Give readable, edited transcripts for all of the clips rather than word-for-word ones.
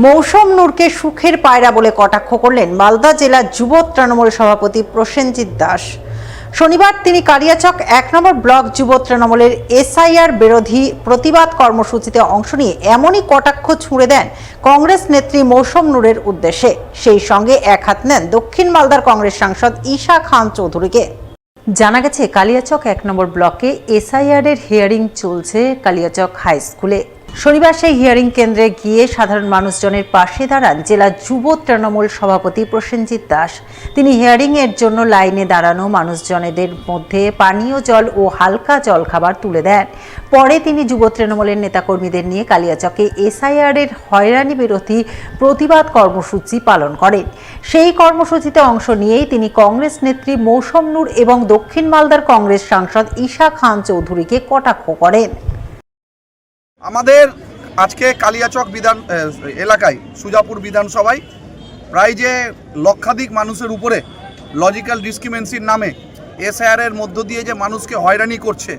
মৌসম নূরকে সুখের পায়রা বলে কটাক্ষ করলেন মালদা জেলা যুব তৃণমূল সভাপতি প্রসেনজিৎ দাস। শনিবার তিনি কালিয়াচক ১ নম্বর ব্লক যুব তৃণমূলের এসআইআর বিরোধী প্রতিবাদ কর্মসূচিতে অংশ নিয়ে এমনই কটাক্ষ ছুঁড়ে দেন কংগ্রেস নেত্রী মৌসম নূরের উদ্দেশ্যে। সেই সঙ্গে এক হাত নেন দক্ষিণ মালদার কংগ্রেস সাংসদ ঈশা খান চৌধুরীকে। জানা গেছে, কালিয়াচক ১ নম্বর ব্লকে এসআইআর এর হিয়ারিং চলছে কালিয়াচক হাই স্কুলে। শনিবার সেই হিয়ারিং কেন্দ্রে গিয়ে সাধারণ মানুষজনের পাশে দাঁড়ান জেলা যুব তৃণমূল সভাপতি প্রসেনজিৎ দাস। তিনি হিয়ারিং এর জন্য লাইনে দাঁড়ানো মানুষজনেদের মধ্যে পানীয় জল ও হালকা জলখাবার তুলে দেন। পরে তিনি যুব তৃণমূলের নেতাকর্মীদের নিয়ে কালিয়াচকে এসআইআর এর হয়রানি বিরোধী প্রতিবাদ কর্মসূচি পালন করেন। সেই কর্মসূচিতে অংশ নিয়েই তিনি কংগ্রেস নেত্রী মৌসম নূর এবং দক্ষিণ মালদার কংগ্রেস সাংসদ ঈশা খান চৌধুরীকে কটাক্ষ করেন। আমাদের আজকে কালিয়াচক এলাকায় সুজাপুর বিধানসভায় প্রায় যে লক্ষাধিক মানুষের উপরে লজিক্যাল ডিসক্রিমিনেন্সির নামে এসআইআর এর মধ্য দিয়ে যে মানুষকে হয়রানি করছে,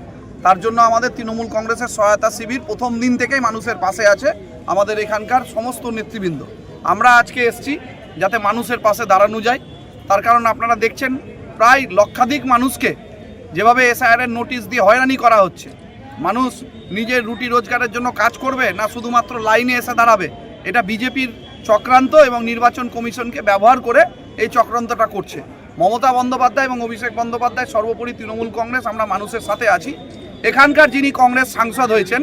তার জন্য আমাদের তৃণমূল কংগ্রেসের সহায়তা শিবির প্রথম দিন থেকেই মানুষের পাশে আছে। আমাদের এখানকার সমস্ত নেতৃবৃন্দ আমরা আজকে এসছি যাতে মানুষের পাশে দাঁড়ানো যায়। তার কারণ আপনারা দেখছেন প্রায় লক্ষাধিক মানুষকে যেভাবে এসআইআর এর নোটিশ দিয়ে হয়রানি করা হচ্ছে। মানুষ নিজের রুটি রোজগারের জন্য কাজ করবে না শুধুমাত্র লাইনে এসে দাঁড়াবে, এটা বিজেপির চক্রান্ত এবং নির্বাচন কমিশনকে ব্যবহার করে এই চক্রান্তটা করছে। মমতা বন্দ্যোপাধ্যায় এবং অভিষেক বন্দ্যোপাধ্যায়, সর্বোপরি তৃণমূল কংগ্রেস, আমরা মানুষের সাথে আছি। এখানকার যিনি কংগ্রেস সাংসদ হয়েছেন,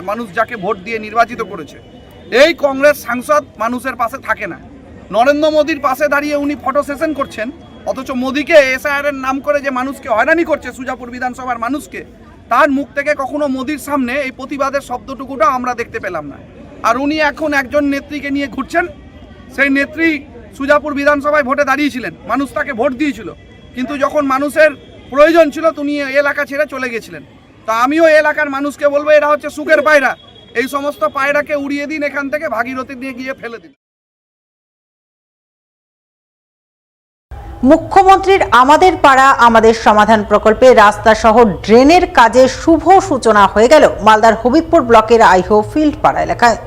মানুষ যাকে ভোট দিয়ে নির্বাচিত করেছে, এই কংগ্রেস সাংসদ মানুষের পাশে থাকে না। নরেন্দ্র মোদীর পাশে দাঁড়িয়ে উনি ফটো সেশন করছেন, অথচ মোদীকে এসআইআর এর নাম করে যে মানুষকে হয়রানি করছে সুজাপুর বিধানসভার মানুষকে, তার মুখ থেকে কখনো মোদির সামনে এই প্রতিবাদের শব্দটুকুটা আমরা দেখতে পেলাম না। আর উনি এখন একজন নেত্রীকে নিয়ে ঘুরছেন। সেই নেত্রী সুজাপুর বিধানসভায় ভোটে দাঁড়িয়েছিলেন, মানুষ তাকে ভোট দিয়েছিল, কিন্তু যখন মানুষের প্রয়োজন ছিল তিনি এলাকা ছেড়ে চলে গেছিলেন। তা আমিও এলাকার মানুষকে বলবো, এরা হচ্ছে সুখের পায়রা, এই সমস্ত পায়রাকে উড়িয়ে দিন এখান থেকে, ভাগীরথী দিয়ে গিয়ে ফেলে দিন। মুখ্যমন্ত্রীর আমাদের পাড়া আমাদের সমাধান প্রকল্পে রাস্তা সহ ড্রেনের কাজের শুভ সূচনা হয়ে গেল মালদার হবিবপুর ব্লকের আইহো ফিল্ড পাড়া এলাকায়।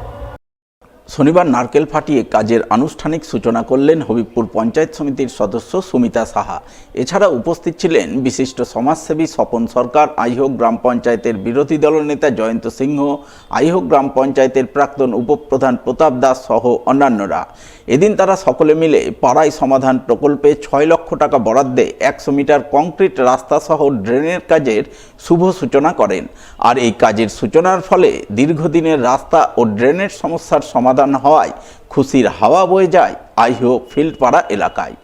শনিবার নারকেল ফাটিয়ে কাজের আনুষ্ঠানিক সূচনা করলেন হবিবপুর পঞ্চায়েত সমিতির সদস্য সুমিতা সাহা। এছাড়া উপস্থিত ছিলেন বিশিষ্ট সমাজসেবী স্বপন সরকার, আইহো গ্রাম পঞ্চায়েতের বিরোধী দলনেতা জয়ন্ত সিংহ, আইহো গ্রাম পঞ্চায়েতের প্রাক্তন উপপ্রধান প্রতাপ দাস সহ অন্যান্যরা। এদিন তারা সকলে মিলে পাড়ায় সমাধান প্রকল্পে ৬ লক্ষ টাকা বরাদ্দে ১০০ মিটার কংক্রিট রাস্তা সহ ড্রেনের কাজের শুভ সূচনা করেন। আর এই কাজের সূচনার ফলে দীর্ঘদিনের রাস্তা ও ড্রেনের সমস্যার সমাধান হওয়ায় খুশির হাওয়া বয়ে যায় আইহো ফিল্ড পাড়া এলাকায়।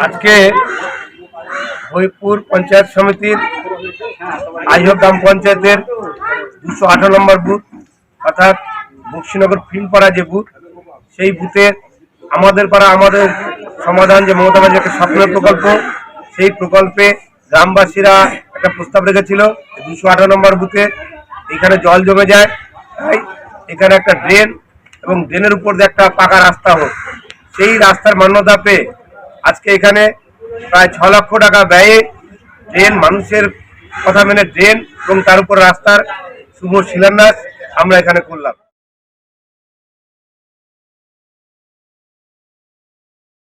আজকে হবিবপুর পঞ্চায়েত সমিতির আইহো গ্রাম পঞ্চায়েতের ২১৮ নম্বর বুথ অর্থাৎ বক্সিনগর ফিল্ড পাড়া যে বুথ, সেই বুথে আমাদের পাড়া আমাদের সমাধান যে মমতা ব্যানার্জির একটা স্বপ্নের প্রকল্প, সেই প্রকল্পে গ্রামবাসীরা একটা প্রস্তাব রেখেছিল ২১৮ নম্বর বুথে এখানে জল জমে যায়, তাই এখানে একটা ড্রেন এবং ড্রেনের উপর দিয়ে একটা পাকা রাস্তা হোক। সেই রাস্তার মান্যতা পেয়ে আজকে এখানে প্রায় ৬ লক্ষ টাকা ব্যয়ে ড্রেন, মানুষের কথা মেনে ড্রেন এবং তার উপর রাস্তার শুভ শিলান্যাস আমরা এখানে করলাম।